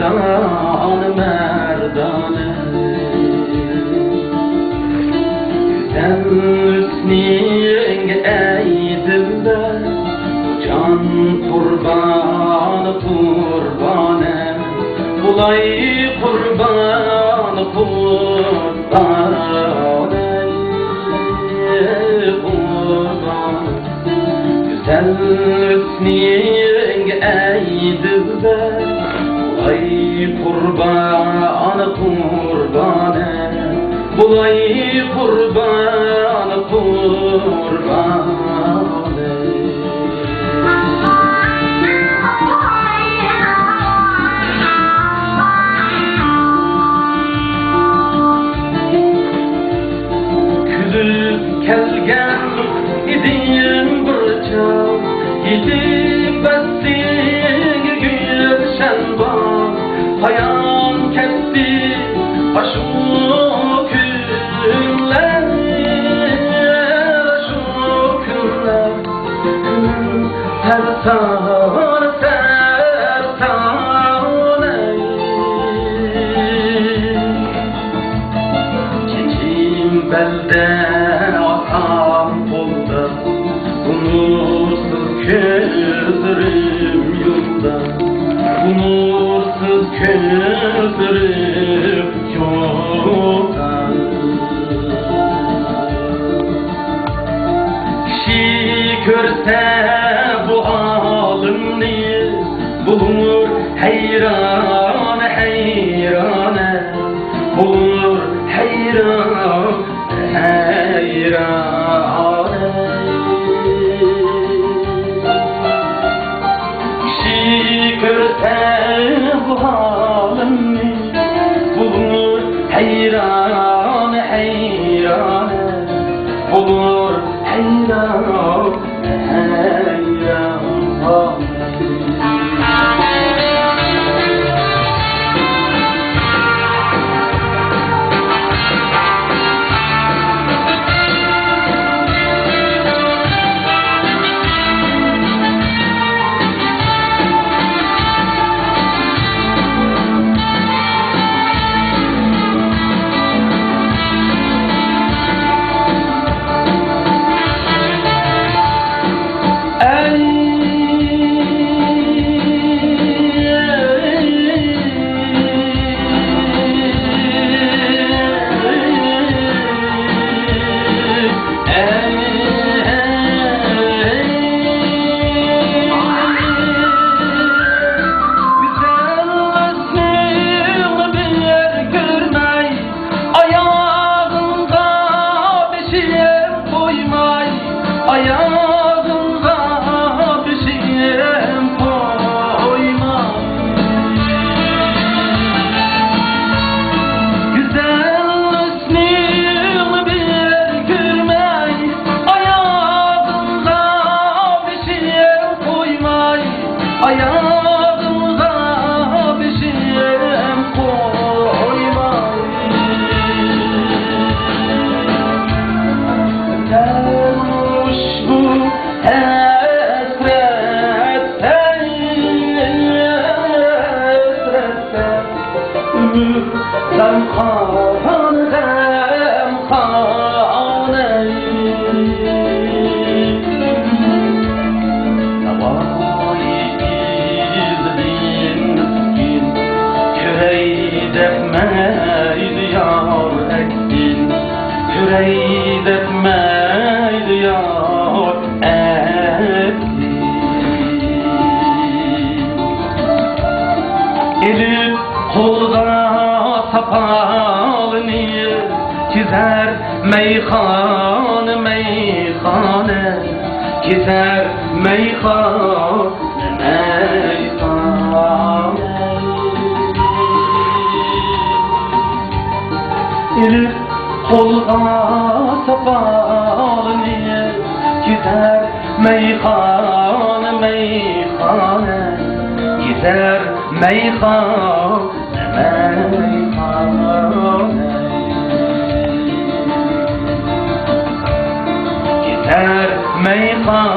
hayran merdane. Güzel hüsnün ey dilber, can kurbanı kurbane. Bulay kurbanı kurbane, kurbane. Güzel hüsnün ey dilber, bulay kurbanı kurbane. Bulay kurbanı kurbane. Kelgen idim burça, idim bessin gülşen var. Hayal kesti aşu günler, aşu günler. Tersan tersan ey, çiçim belde gözlerim yolda, bu nursuz gözlerim yolda. Kişi görse bu halimni, bulunur heyran heyrane, bulunur heyran heyrane. Görse bu halimi, bulunur heyran heyran, bulunur heyran heyran. Elif kolda sapalını çizer meyhane meyhane, çizer meyhane meyhane. Elif kolda sapalını çizer meyhane meyhane, çizer meyhane meyhane. Gider meyhane